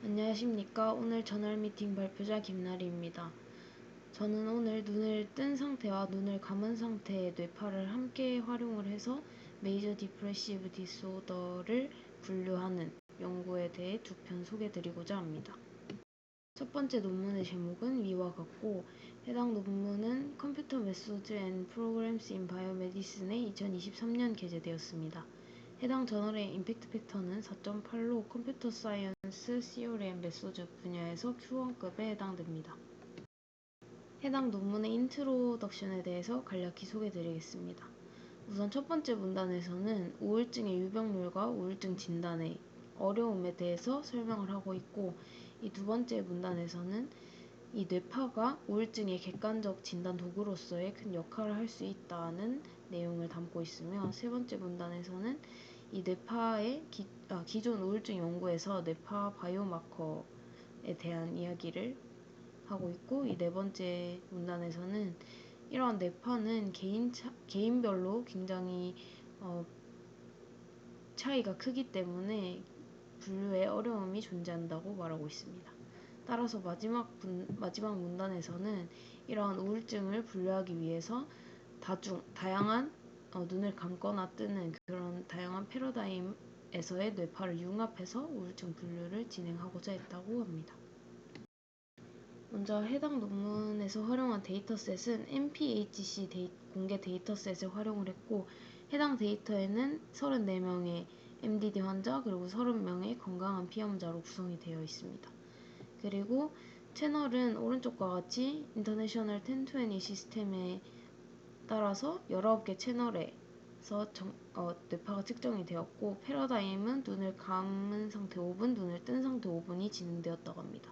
안녕하십니까. 오늘 저널 미팅 발표자 김나리입니다. 저는 오늘 눈을 뜬 상태와 눈을 감은 상태의 뇌파를 함께 활용을 해서 메이저 디프레시브 디스오더를 분류하는 연구에 대해 두 편 소개드리고자 합니다. 첫 번째 논문의 제목은 위와 같고, 해당 논문은 컴퓨터 메소드 앤 프로그램스 인 바이오메디슨에 2023년 게재되었습니다. 해당 저널의 임팩트 팩터는 4.8로 컴퓨터 사이언스 시오리엠 메소드 분야에서 Q1급에 해당됩니다. 해당 논문의 인트로덕션에 대해서 간략히 소개드리겠습니다. 우선 첫 번째 문단에서는 우울증의 유병률과 우울증 진단의 어려움에 대해서 설명을 하고 있고, 이 두 번째 문단에서는 이 뇌파가 우울증의 객관적 진단 도구로서의 큰 역할을 할 수 있다는 내용을 담고 있으며, 세 번째 문단에서는 이 뇌파의 기존 우울증 연구에서 뇌파 바이오마커에 대한 이야기를 하고 있고, 이 네 번째 문단에서는 이러한 뇌파는 개인별로 굉장히 차이가 크기 때문에 분류에 어려움이 존재한다고 말하고 있습니다. 따라서 마지막 문단에서는 이러한 우울증을 분류하기 위해서 다양한 눈을 감거나 뜨는 그런 다양한 패러다임에서의 뇌파를 융합해서 우울증 분류를 진행하고자 했다고 합니다. 먼저 해당 논문에서 활용한 데이터셋은 NPHC 공개 데이터셋을 활용을 했고, 해당 데이터에는 34명의 MDD 환자 그리고 30명의 건강한 피험자로 구성이 되어 있습니다. 그리고 채널은 오른쪽과 같이 인터내셔널 1020 시스템에 따라서 19개 채널에서 뇌파가 측정이 되었고, 패러다임은 눈을 감은 상태 5분, 눈을 뜬 상태 5분이 진행되었다고 합니다.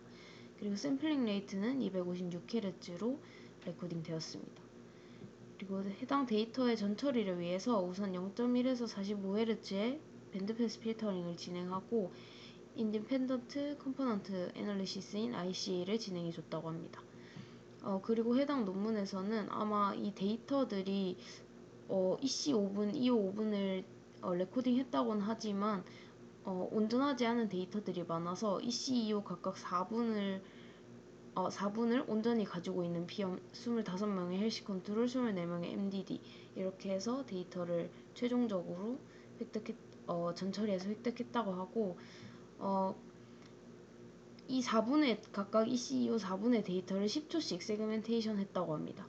그리고 샘플링 레이트는 256Hz로 레코딩 되었습니다. 그리고 해당 데이터의 전처리를 위해서 우선 0.1에서 45Hz의 밴드패스 필터링을 진행하고 인디펜던트 컴포넌트 애널리시스인 ICA를 진행해줬다고 합니다. 그리고 해당 논문에서는 아마 이 데이터들이 EC 5분, EO 5분을 레코딩 했다고는 하지만 온전하지 않은 데이터들이 많아서 EC, EO 각각 4분을 온전히 가지고 있는 피험 25명의 헬시 컨트롤, 24명의 MDD 이렇게 해서 데이터를 최종적으로 전처리해서 획득했다고 하고, 이 4분의 각각 ECEO 4분의 데이터를 10초씩 세그멘테이션 했다고 합니다.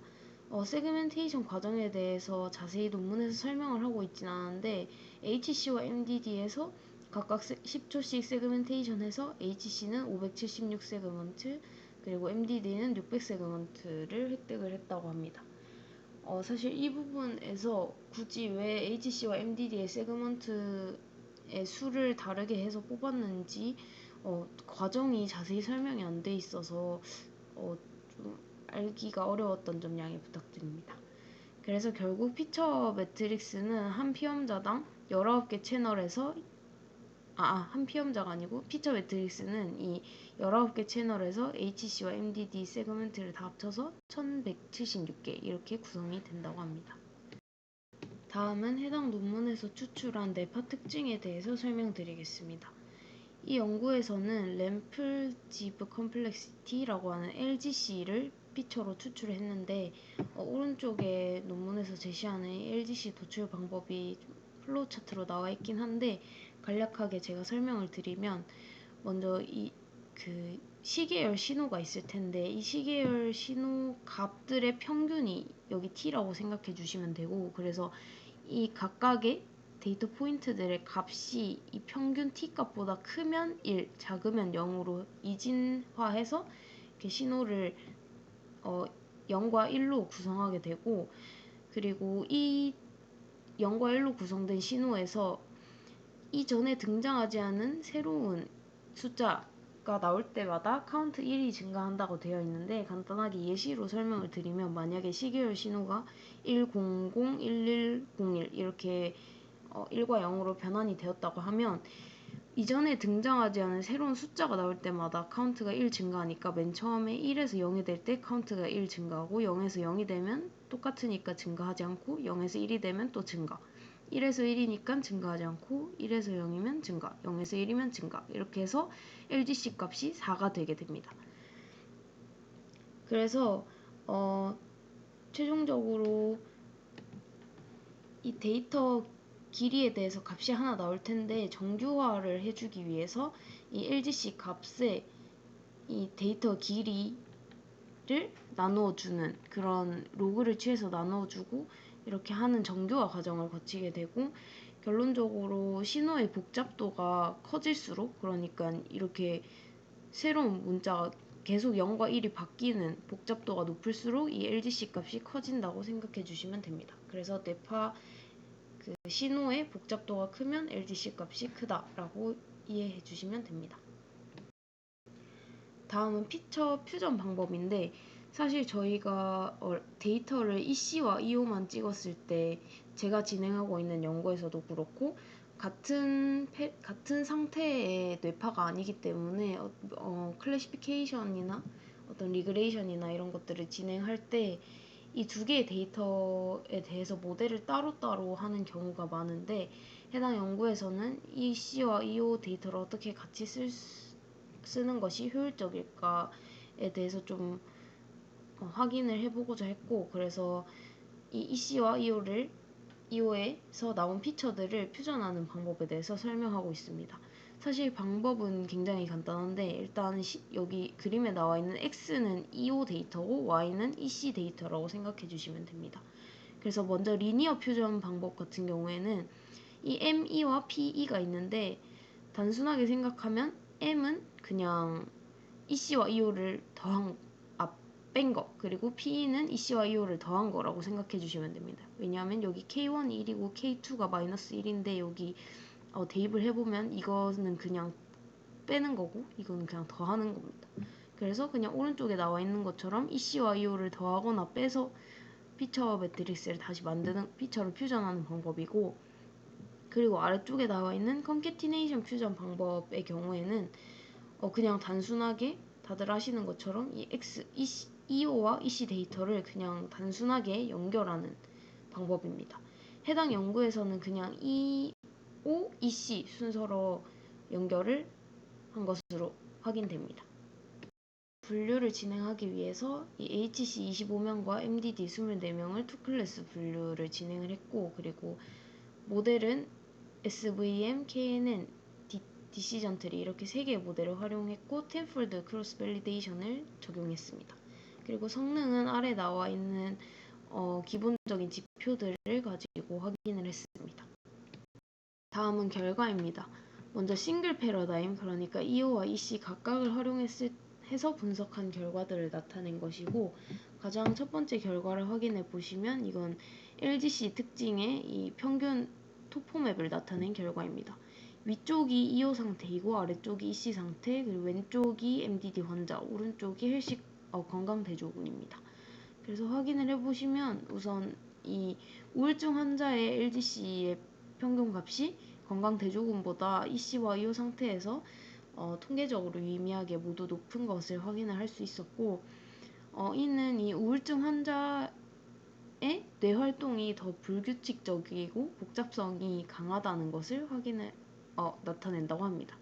세그멘테이션 과정에 대해서 자세히 논문에서 설명을 하고 있진 않은데, HC와 MDD에서 각각 10초씩 세그멘테이션해서 HC는 576 세그먼트 그리고 MDD는 600 세그먼트를 획득을 했다고 합니다. 사실 이 부분에서 굳이 왜 HC와 MDD의 세그먼트의 수를 다르게 해서 뽑았는지 과정이 자세히 설명이 안 돼 있어서 좀 알기가 어려웠던 점 양해 부탁드립니다. 그래서 결국 피처 매트릭스는 한 피험자당 19개 채널에서 한 피험자가 아니고 피처 매트릭스는 이 19개 채널에서 HC와 MDD 세그먼트를 다 합쳐서 1176개 이렇게 구성이 된다고 합니다. 다음은 해당 논문에서 추출한 뇌파 특징에 대해서 설명드리겠습니다. 이 연구에서는 램플지브 컴플렉시티라고 하는 LGC를 피처로 추출했는데, 오른쪽에 논문에서 제시하는 LGC 도출 방법이 플로우 차트로 나와 있긴 한데, 간략하게 제가 설명을 드리면, 먼저 시계열 신호가 있을 텐데, 이 시계열 신호 값들의 평균이 여기 T라고 생각해 주시면 되고, 그래서 이 각각의 데이터 포인트들의 값이 이 평균 t 값보다 크면 1, 작으면 0으로 이진화해서 이렇게 신호를 0과 1로 구성하게 되고, 그리고 이 0과 1로 구성된 신호에서 이전에 등장하지 않은 새로운 숫자가 나올 때마다 카운트 1이 증가한다고 되어 있는데, 간단하게 예시로 설명을 드리면, 만약에 시계열 신호가 100, 1101 이렇게 1과 0으로 변환이 되었다고 하면, 이전에 등장하지 않은 새로운 숫자가 나올 때마다 카운트가 1 증가하니까 맨 처음에 1에서 0이 될 때 카운트가 1 증가하고, 0에서 0이 되면 똑같으니까 증가하지 않고 0에서 1이 되면 또 증가, 1에서 1이니까 증가하지 않고 1에서 0이면 증가, 0에서 1이면 증가 이렇게 해서 LGC 값이 4가 되게 됩니다. 그래서 최종적으로 이 데이터 길이에 대해서 값이 하나 나올 텐데 정규화를 해주기 위해서 이 LGC 값에 이 데이터 길이를 나누어주는 그런 로그를 취해서 나누어주고 이렇게 하는 정규화 과정을 거치게 되고 결론적으로 신호의 복잡도가 커질수록 그러니까 이렇게 새로운 문자가 계속 0과 1이 바뀌는 복잡도가 높을수록 이 LGC 값이 커진다고 생각해 주시면 됩니다. 그래서 뇌파 그 신호의 복잡도가 크면 LGC 값이 크다라고 이해해 주시면 됩니다. 다음은 피처 퓨전 방법인데 사실 저희가 데이터를 EC와 EO만 찍었을 때 제가 진행하고 있는 연구에서도 그렇고 같은 상태의 뇌파가 아니기 때문에 클래시피케이션이나 어떤 리그레이션이나 이런 것들을 진행할 때 이 두 개의 데이터에 대해서 모델을 따로따로 하는 경우가 많은데 해당 연구에서는 EC와 EO 데이터를 어떻게 같이 쓰는 것이 효율적일까에 대해서 좀 확인을 해보고자 했고 그래서 이 EC와 EO에서 나온 피처들을 퓨전하는 방법에 대해서 설명하고 있습니다. 사실 방법은 굉장히 간단한데 일단 여기 그림에 나와 있는 X는 EO 데이터고 Y는 EC 데이터라고 생각해 주시면 됩니다. 그래서 먼저 리니어 퓨전 방법 같은 경우에는 이 ME와 PE가 있는데 단순하게 생각하면 M은 그냥 EC와 EO를 뺀 거, 그리고 P는 EC와 EO를 더한 거라고 생각해 주시면 됩니다. 왜냐하면 여기 K1이 1이고 K2가 마이너스 1인데 여기 대입을 해보면 이거는 그냥 빼는 거고 이거는 그냥 더하는 겁니다. 그래서 그냥 오른쪽에 나와 있는 것처럼 EC와 EO를 더하거나 빼서 피처 매트릭스를 다시 만드는 피처를 퓨전하는 방법이고 그리고 아래쪽에 나와 있는 컨캐티네이션 퓨전 방법의 경우에는 그냥 단순하게 다들 하시는 것처럼 이 EO와 EC 데이터를 그냥 단순하게 연결하는 방법입니다. 해당 연구에서는 그냥 EO, EC 순서로 연결을 한 것으로 확인됩니다. 분류를 진행하기 위해서 이 HC 25명과 MDD 24명을 2클래스 분류를 진행을 했고 그리고 모델은 SVM, KNN, 디시전 트리 이렇게 3개의 모델을 활용했고 텐폴드 크로스 밸리데이션을 적용했습니다. 그리고 성능은 아래 나와 있는 기본적인 지표들을 가지고 확인을 했습니다. 다음은 결과입니다. 먼저 싱글 패러다임 그러니까 EO와 EC 각각을 해서 분석한 결과들을 나타낸 것이고 가장 첫 번째 결과를 확인해 보시면 이건 LGC 특징의 이 평균 토포맵을 나타낸 결과입니다. 위쪽이 EO 상태이고 아래쪽이 EC 상태 그리고 왼쪽이 MDD 환자 오른쪽이 건강 대조군입니다. 그래서 확인을 해보시면 우선 이 우울증 환자의 LGC의 평균값이 건강 대조군보다 EC와 EO 상태에서 통계적으로 유의미하게 모두 높은 것을 확인을 할 수 있었고 이는 이 우울증 환자의 뇌 활동이 더 불규칙적이고 복잡성이 강하다는 것을 나타낸다고 합니다.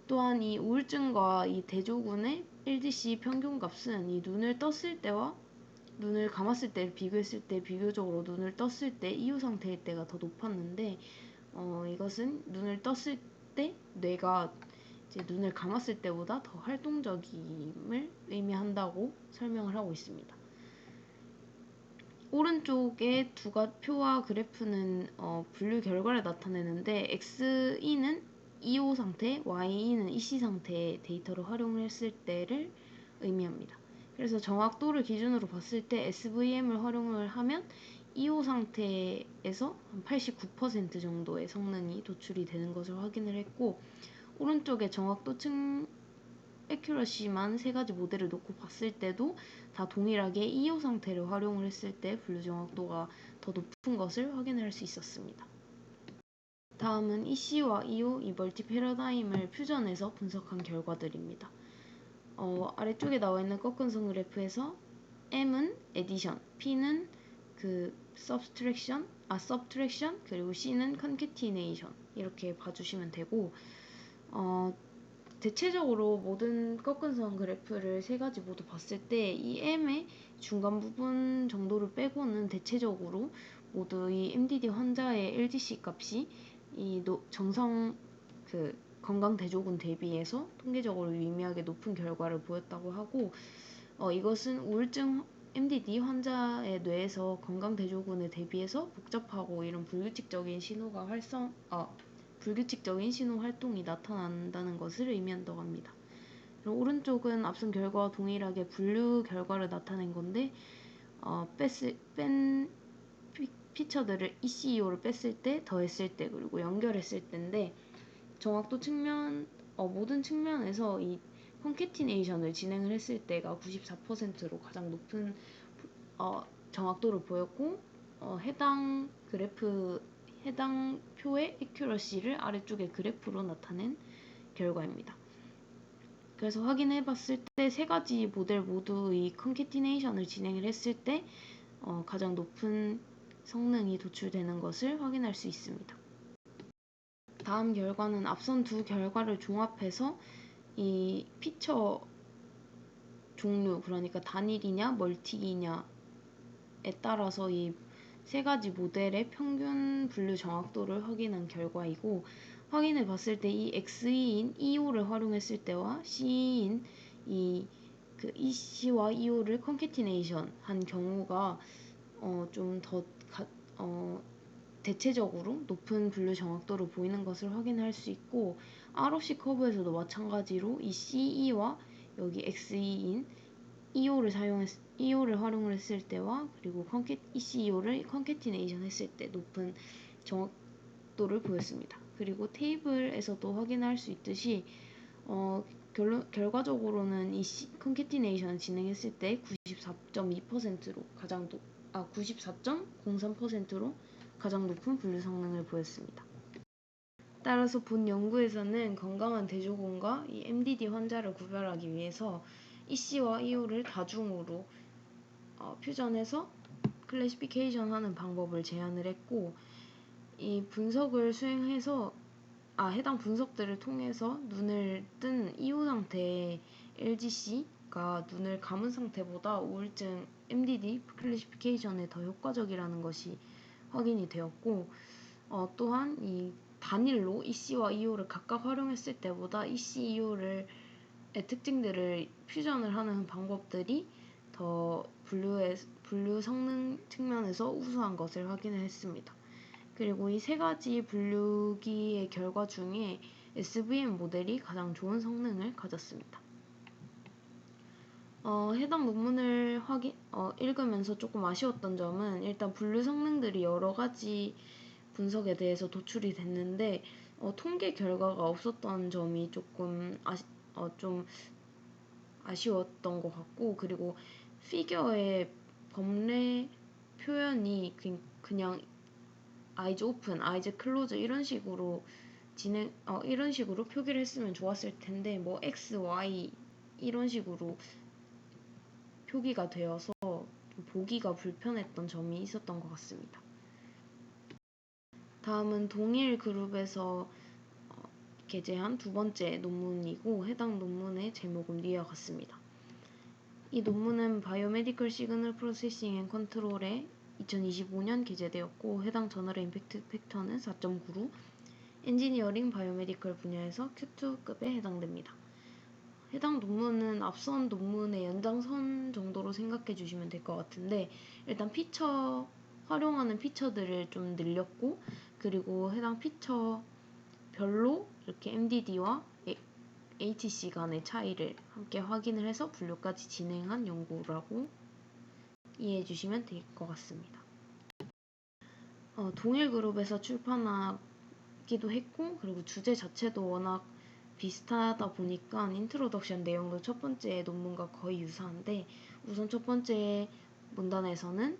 또한 이 우울증과 이 대조군의 LGC 평균값은 이 눈을 떴을 때와 눈을 감았을 때를 비교했을 때 비교적으로 눈을 떴을 때 EO 상태일 때가 더 높았는데 이것은 눈을 떴을 때 뇌가 이제 눈을 감았을 때보다 더 활동적임을 의미한다고 설명을 하고 있습니다. 오른쪽에 표와 그래프는 분류 결과를 나타내는데 XE는 EO 상태, YE는 EC 상태의 데이터를 활용했을 때를 의미합니다. 그래서 정확도를 기준으로 봤을 때 SVM을 활용을 하면 EO 상태에서 한 89% 정도의 성능이 도출이 되는 것을 확인을 했고 오른쪽에 정확도 에큐러시만 3가지 모델을 놓고 봤을 때도 다 동일하게 EO 상태를 활용을 했을 때 분류 정확도가 더 높은 것을 확인할 수 있었습니다. 다음은 EC와 EO, 이 멀티 패러다임을 퓨전해서 분석한 결과들입니다. 아래쪽에 나와 있는 꺾은선 그래프에서 M은 에디션, P는 그 subtraction, subtraction, 그리고 C는 concatenation 이렇게 봐주시면 되고, 대체적으로 모든 꺾은선 그래프를 세 가지 모두 봤을 때 이 M의 중간 부분 정도를 빼고는 대체적으로 모두 이 MDD 환자의 LDC 값이 이 정상 그 건강 대조군 대비해서 통계적으로 유의미하게 높은 결과를 보였다고 하고, 이것은 우울증 MDD 환자의 뇌에서 건강 대조군에 대비해서 복잡하고 이런 불규칙적인 신호 활동이 나타난다는 것을 의미한다고 합니다. 그리고 오른쪽은 앞선 결과와 동일하게 분류 결과를 나타낸 건데, 뺀 피처들을 ECEO를 뺐을 때, 더했을 때, 그리고 연결했을 때인데, 정확도 측면, 모든 측면에서 이 컨캐티네이션을 진행을 했을 때가 94%로 가장 높은 정확도를 보였고, 해당 표의 액큐러시를 아래쪽의 그래프로 나타낸 결과입니다. 그래서 확인해 봤을 때 세 가지 모델 모두 이 컨캐티네이션을 진행을 했을 때 가장 높은 성능이 도출되는 것을 확인할 수 있습니다. 다음 결과는 앞선 두 결과를 종합해서 이 피처 종류, 그러니까 단일이냐 멀티이냐에 따라서 이 세 가지 모델의 평균 분류 정확도를 확인한 결과이고, 확인해 봤을 때 이 XE인 EO를 활용했을 때와 C인 EC와 EO를 컨캐티네이션 한 경우가 좀 더 대체적으로 높은 분류 정확도를 보이는 것을 확인할 수 있고, ROC 커브에서도 마찬가지로 이 CE와 여기 XE인 EO를 활용을 했을 때와 그리고 ECEO를 컨캐티네이션 했을 때 높은 정확도를 보였습니다. 그리고 테이블에서도 확인할 수 있듯이 결과적으로는 이 컨캐티네이션을 진행했을 때 94.2%로 94.03%로 가장 높은 분류 성능을 보였습니다. 따라서 본 연구에서는 건강한 대조군과 이 MDD 환자를 구별하기 위해서 EC와 EO를 다중으로 퓨전해서 클래시피케이션 하는 방법을 제안을 했고, 이 분석을 수행해서 해당 분석들을 통해서 눈을 뜬 이후 상태의 LGC가 눈을 감은 상태보다 우울증 MDD 클래시피케이션에 더 효과적이라는 것이 확인이 되었고, 또한 이 단일로 EC와 EO를 각각 활용했을 때보다 EC, EO의 특징들을 퓨전을 하는 방법들이 더 분류 성능 측면에서 우수한 것을 확인했습니다. 그리고 이 세 가지 분류기의 결과 중에 SVM 모델이 가장 좋은 성능을 가졌습니다. 해당 논문을 읽으면서 조금 아쉬웠던 점은 일단 분류 성능들이 여러 가지 분석에 대해서 도출이 됐는데 통계 결과가 없었던 점이 좀 아쉬웠던 것 같고, 그리고 피겨의 범례 표현이 그냥 eyes open, eyes close 이런 식으로 표기를 했으면 좋았을 텐데, 뭐 X, Y 이런 식으로 표기가 되어서 보기가 불편했던 점이 있었던 것 같습니다. 다음은 동일 그룹에서 게재한 두 번째 논문이고, 해당 논문의 제목은 위와 같습니다. 이 논문은 바이오메디컬 시그널 프로세싱 앤 컨트롤에 2025년 게재되었고, 해당 저널의 임팩트 팩터는 4.9로 엔지니어링 바이오메디컬 분야에서 Q2급에 해당됩니다. 해당 논문은 앞선 논문의 연장선 정도로 생각해 주시면 될 것 같은데, 일단 활용하는 피처들을 좀 늘렸고, 그리고 해당 피처별로 이렇게 MDD와 HC 간의 차이를 함께 확인을 해서 분류까지 진행한 연구라고 이해해 주시면 될 것 같습니다. 동일 그룹에서 출판하기도 했고, 그리고 주제 자체도 워낙 비슷하다 보니까 인트로덕션 내용도 첫 번째 논문과 거의 유사한데, 우선 첫 번째 문단에서는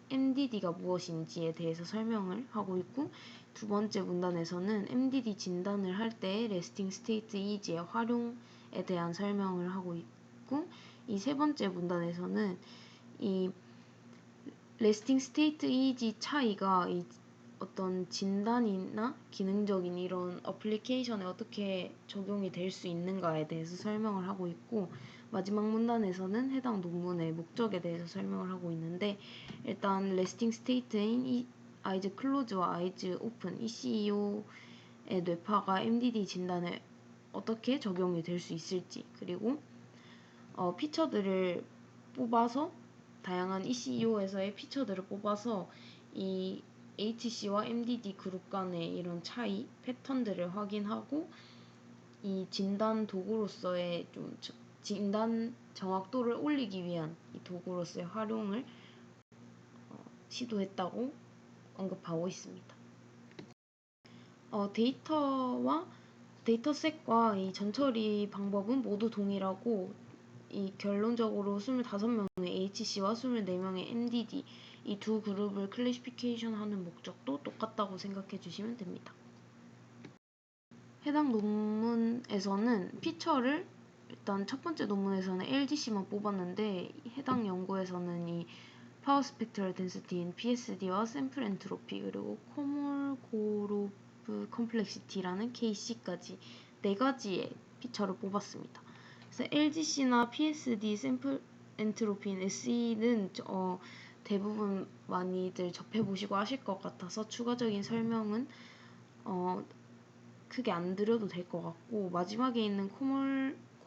MDD가 무엇인지에 대해서 설명을 하고 있고, 두 번째 문단에서는 MDD 진단을 할 때 레스팅 스테이트 이지의 활용에 대한 설명을 하고 있고, 이 세 번째 문단에서는 이 레스팅 스테이트 이지 차이가 어떤 진단이나 기능적인 이런 어플리케이션에 어떻게 적용이 될 수 있는가에 대해서 설명을 하고 있고, 마지막 문단에서는 해당 논문의 목적에 대해서 설명을 하고 있는데, 일단 레스팅 스테이트인 아이즈 클로즈와 아이즈 오픈 ECEO의 뇌파가 MDD 진단에 어떻게 적용이 될 수 있을지, 그리고 피처들을 뽑아서 다양한 ECEO에서의 피처들을 뽑아서 이 HC와 MDD 그룹 간의 이런 차이, 패턴들을 확인하고 이 진단 도구로서의 좀 진단 정확도를 올리기 위한 이 도구로서의 활용을 시도했다고 언급하고 있습니다. 데이터셋과 이 전처리 방법은 모두 동일하고, 이 결론적으로 25명의 HC와 24명의 MDD 이 두 그룹을 클래시피케이션 하는 목적도 똑같다고 생각해 주시면 됩니다. 해당 논문에서는 피처를 일단 첫 번째 논문에서는 LGC만 뽑았는데, 해당 연구에서는 이 파워 스펙트럴 덴시티인 PSD와 샘플 엔트로피 그리고 코몰고로브 컴플렉시티라는 KC까지 4가지의 피처를 뽑았습니다. 그래서 LGC나 PSD, 샘플 엔트로피인 SE는 대부분 많이들 접해보시고 아실 것 같아서 추가적인 설명은 크게 안 드려도 될 것 같고, 마지막에 있는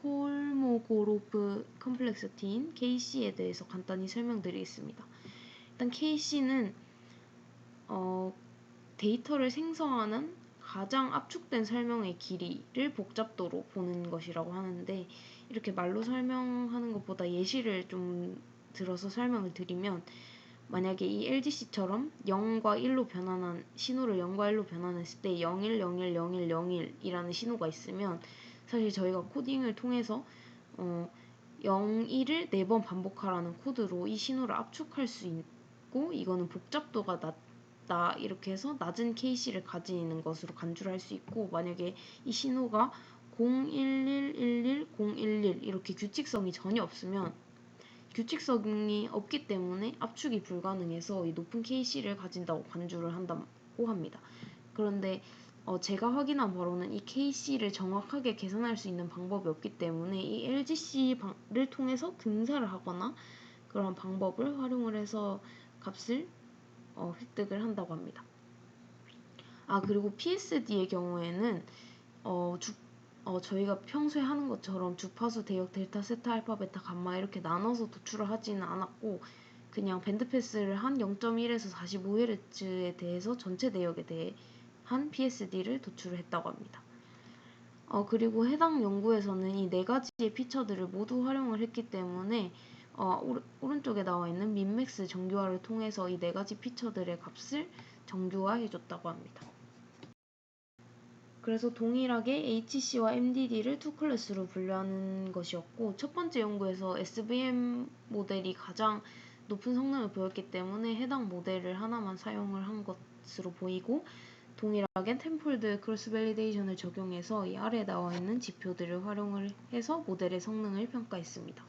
콜모고로프 컴플렉시티인 KC에 대해서 간단히 설명드리겠습니다. 일단 KC는 데이터를 생성하는 가장 압축된 설명의 길이를 복잡도로 보는 것이라고 하는데, 이렇게 말로 설명하는 것보다 예시를 좀 들어서 설명을 드리면, 만약에 이 LGC처럼 0과 1로 변환한 신호를 0과 1로 변환했을 때 01, 01, 01, 01이라는 신호가 있으면, 사실 저희가 코딩을 통해서 01을 4번 반복하라는 코드로 이 신호를 압축할 수 있고, 이거는 복잡도가 낮다 이렇게 해서 낮은 KC를 가지는 것으로 간주를 할 수 있고, 만약에 이 신호가 01111, 011 이렇게 규칙성이 전혀 없으면, 규칙성이 없기 때문에 압축이 불가능해서 이 높은 KC를 가진다고 간주를 한다고 합니다. 그런데 제가 확인한 바로는 이 KC를 정확하게 계산할 수 있는 방법이 없기 때문에 이 LGC를 통해서 등사를 하거나 그런 방법을 활용을 해서 값을 획득을 한다고 합니다. 그리고 PSD의 경우에는 저희가 평소에 하는 것처럼 주파수, 대역, 델타, 세타, 알파, 베타, 감마 이렇게 나눠서 도출을 하지는 않았고, 그냥 밴드패스를 한 0.1에서 45Hz에 대해서 전체 대역에 대한 PSD를 도출을 했다고 합니다. 그리고 해당 연구에서는 이 4가지의 피처들을 모두 활용을 했기 때문에 오른쪽에 나와 있는 민맥스 정규화를 통해서 이 4가지 피처들의 값을 정규화해줬다고 합니다. 그래서 동일하게 HC와 MDD를 2클래스로 분류하는 것이었고, 첫 번째 연구에서 SVM 모델이 가장 높은 성능을 보였기 때문에 해당 모델을 하나만 사용을 한 것으로 보이고, 동일하게 텐폴드 크로스 밸리데이션을 적용해서 이 아래에 나와 있는 지표들을 활용을 해서 모델의 성능을 평가했습니다.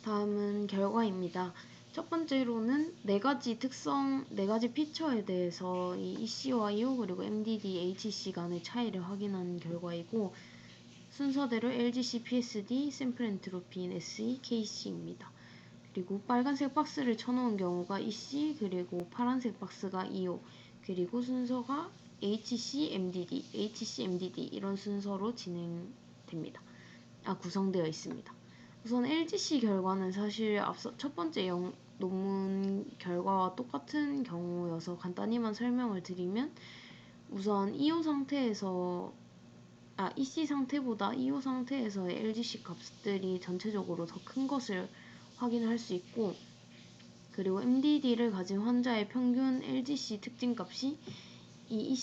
다음은 결과입니다. 첫 번째로는 4가지 피처에 대해서 이 EC와 EO 그리고 MDD, HC 간의 차이를 확인한 결과이고, 순서대로 LGC, PSD, 샘플 엔트로피인 SE, KC입니다. 그리고 빨간색 박스를 쳐놓은 경우가 EC, 그리고 파란색 박스가 EO, 그리고 순서가 HC, MDD 이런 순서로 진행됩니다. 구성되어 있습니다. 우선 LGC 결과는 사실 앞서 첫 번째 논문 결과와 똑같은 경우여서 간단히만 설명을 드리면, 우선 EC 상태보다 EO 상태에서의 LGC 값들이 전체적으로 더 큰 것을 확인할 수 있고, 그리고 MDD를 가진 환자의 평균 LGC 특징값이 이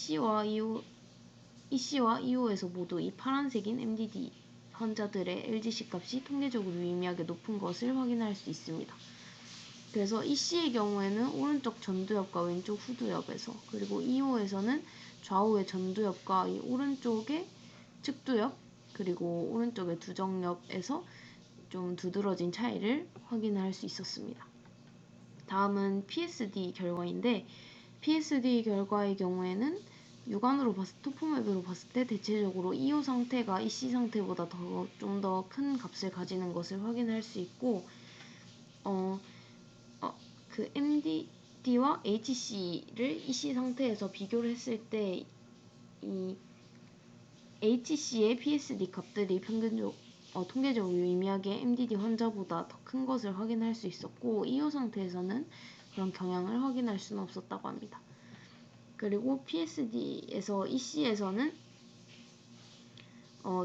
EC와 EO에서 모두 이 파란색인 MDD 환자들의 LGC 값이 통계적으로 유의미하게 높은 것을 확인할 수 있습니다. 그래서 EC의 경우에는 오른쪽 전두엽과 왼쪽 후두엽에서, 그리고 EO에서는 좌우의 전두엽과 이 오른쪽의 측두엽, 그리고 오른쪽의 두정엽에서 좀 두드러진 차이를 확인할 수 있었습니다. 다음은 PSD 결과인데 PSD 결과의 경우에는 육안으로 토포맵으로 봤을 때 대체적으로 EO 상태가 EC 상태보다 좀 더 큰 값을 가지는 것을 확인할 수 있고 그 MDD와 HC를 EC 상태에서 비교를 했을 때 이 HC의 PSD 값들이 통계적으로 유의미하게 MDD 환자보다 더 큰 것을 확인할 수 있었고 EO 상태에서는 그런 경향을 확인할 수는 없었다고 합니다. 그리고 PSD에서 EC에서는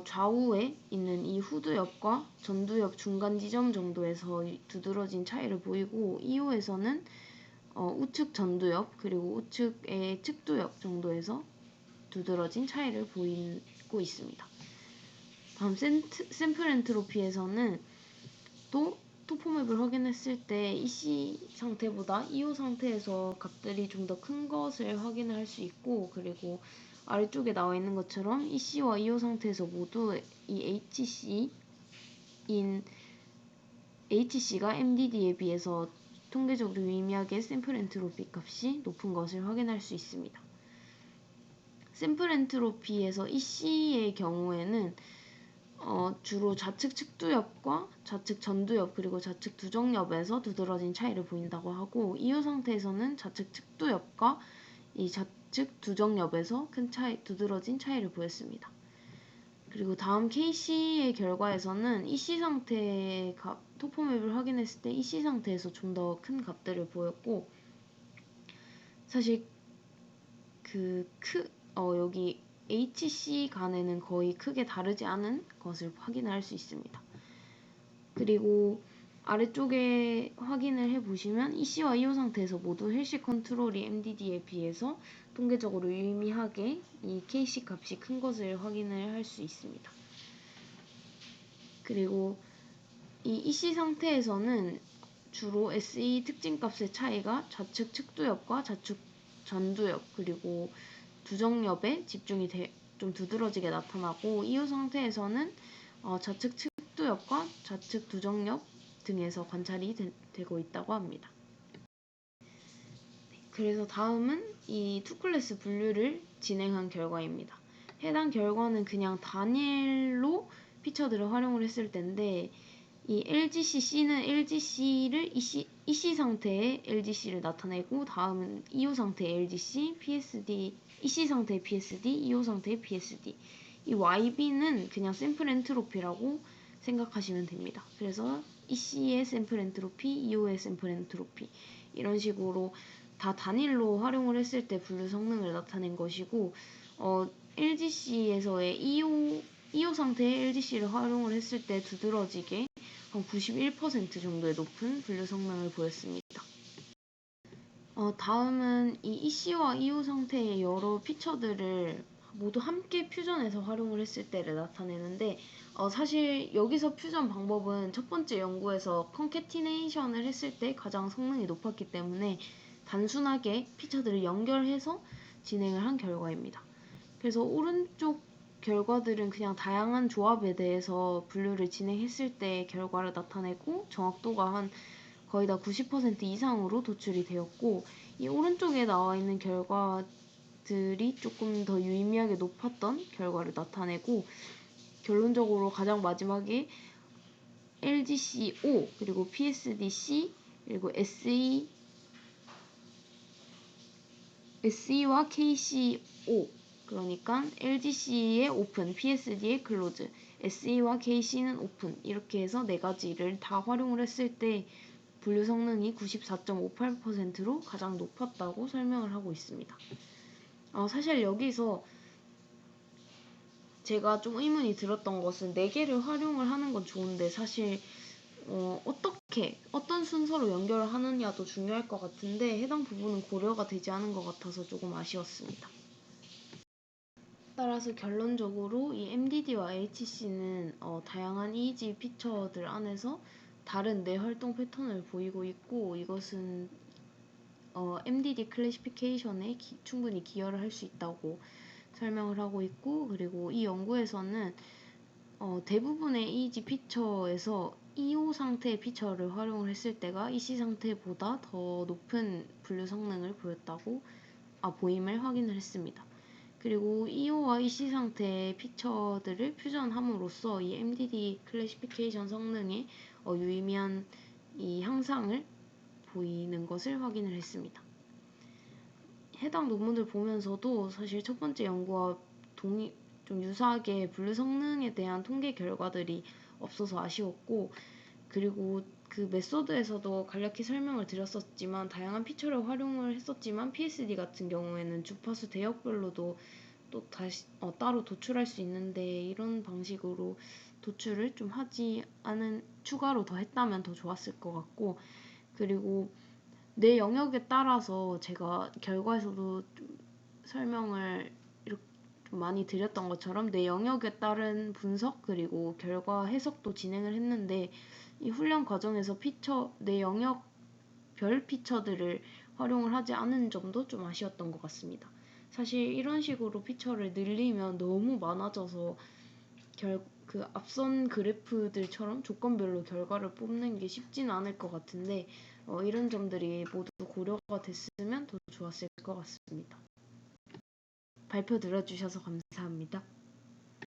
좌우에 있는 이 후두엽과 전두엽 중간 지점 정도에서 두드러진 차이를 보이고 EO에서는 우측 전두엽 그리고 우측의 측두엽 정도에서 두드러진 차이를 보이고 있습니다. 다음 샘플 엔트로피에서는 또 토포맵을 확인했을 때 EC 상태보다 EO 상태에서 값들이 좀 더 큰 것을 확인할 수 있고 그리고 아래쪽에 나와 있는 것처럼 EC와 EO 상태에서 모두 이 HC가 MDD에 비해서 통계적으로 유의미하게 샘플 엔트로피 값이 높은 것을 확인할 수 있습니다. 샘플 엔트로피에서 EC의 경우에는 주로 좌측 측두엽과 좌측 전두엽 그리고 좌측 두정엽에서 두드러진 차이를 보인다고 하고 EO 상태에서는 좌측 측두엽과 이 좌측 두정엽에서 두드러진 차이를 보였습니다. 그리고 다음 KC의 결과에서는 EC 상태의 토포맵을 확인했을 때 EC 상태에서 좀 더 큰 값들을 보였고 사실 여기 HC 간에는 거의 크게 다르지 않은 것을 확인할 수 있습니다. 그리고 아래쪽에 확인을 해보시면 EC와 EO 상태에서 모두 헬시 컨트롤이 MDD에 비해서 통계적으로 유의미하게 이 KC 값이 큰 것을 확인을 할 수 있습니다. 그리고 이 EC 상태에서는 주로 SE 특징값의 차이가 좌측 측두엽과 좌측 전두엽 그리고 두정엽에 집중이 좀 두드러지게 나타나고 EO 상태에서는 좌측 측두엽과 좌측 두정엽 등에서 관찰이 되고 있다고 합니다. 그래서 다음은 이 투클래스 분류를 진행한 결과입니다. 해당 결과는 그냥 단일로 피처들을 활용을 했을 텐데 이 LGCC는 LGC를 EC 상태의 LGC를 나타내고 다음은 EO 상태의 LGC, PSD, EC 상태의 PSD, EO 상태의 PSD. 이 YB는 그냥 샘플 엔트로피라고 생각하시면 됩니다. 그래서 EC의 샘플 엔트로피, EO의 샘플 엔트로피 이런 식으로 다 단일로 활용을 했을 때 분류 성능을 나타낸 것이고 LGC에서의 EO 상태의 LGC를 활용을 했을 때 두드러지게 한 91% 정도의 높은 분류 성능을 보였습니다. 다음은 이 EC와 EO 상태의 여러 피처들을 모두 함께 퓨전해서 활용을 했을 때를 나타내는데 사실 여기서 퓨전 방법은 첫 번째 연구에서 컨캐티네이션을 했을 때 가장 성능이 높았기 때문에 단순하게 피처들을 연결해서 진행을 한 결과입니다. 그래서 오른쪽 결과들은 그냥 다양한 조합에 대해서 분류를 진행했을 때 결과를 나타내고 정확도가 한 거의 다 90% 이상으로 도출이 되었고 이 오른쪽에 나와 있는 결과들이 조금 더 유의미하게 높았던 결과를 나타내고 결론적으로 가장 마지막에 LGC5 그리고 PSDC 그리고 SE와 KC5 그러니까 LGC의 오픈, PSD의 클로즈, SE와 KC는 오픈 이렇게 해서 네 가지를 다 활용을 했을 때 분류 성능이 94.58%로 가장 높았다고 설명을 하고 있습니다. 사실 여기서 제가 좀 의문이 들었던 것은 4개를 활용을 하는 건 좋은데 사실 어떤 순서로 연결을 하느냐도 중요할 것 같은데 해당 부분은 고려가 되지 않은 것 같아서 조금 아쉬웠습니다. 따라서 결론적으로 이 MDD와 HC는 다양한 EEG 피처들 안에서 다른 뇌활동 패턴을 보이고 있고 이것은 MDD 클래시피케이션에 충분히 기여를 할 수 있다고 설명을 하고 있고 그리고 이 연구에서는 대부분의 EEG 피처에서 EO 상태의 피처를 활용을 했을 때가 EC 상태보다 더 높은 분류 성능을 보임을 확인을 했습니다. 그리고 EO와 EC 상태의 피처들을 퓨전함으로써 이 MDD 클래시피케이션 성능에 유의미한 이 향상을 보이는 것을 확인을 했습니다. 해당 논문을 보면서도 사실 첫 번째 연구와 좀 유사하게 분류 성능에 대한 통계 결과들이 없어서 아쉬웠고, 그리고 그 메소드에서도 간략히 설명을 드렸었지만 다양한 피처를 활용을 했었지만 PSD 같은 경우에는 주파수 대역별로도 또 다시 따로 도출할 수 있는데 이런 방식으로 도출을 좀 하지 않은 추가로 더 했다면 더 좋았을 것 같고, 그리고 내 영역에 따라서 제가 결과에서도 좀 설명을 이렇게 좀 많이 드렸던 것처럼 내 영역에 따른 분석 그리고 결과 해석도 진행을 했는데 이 훈련 과정에서 내 영역별 피처들을 활용을 하지 않은 점도 좀 아쉬웠던 것 같습니다. 사실 이런 식으로 피처를 늘리면 너무 많아져서 그 앞선 그래프들처럼 조건별로 결과를 뽑는 게 쉽지는 않을 것 같은데 이런 점들이 모두 고려가 됐으면 더 좋았을 것 같습니다. 발표 들어주셔서 감사합니다.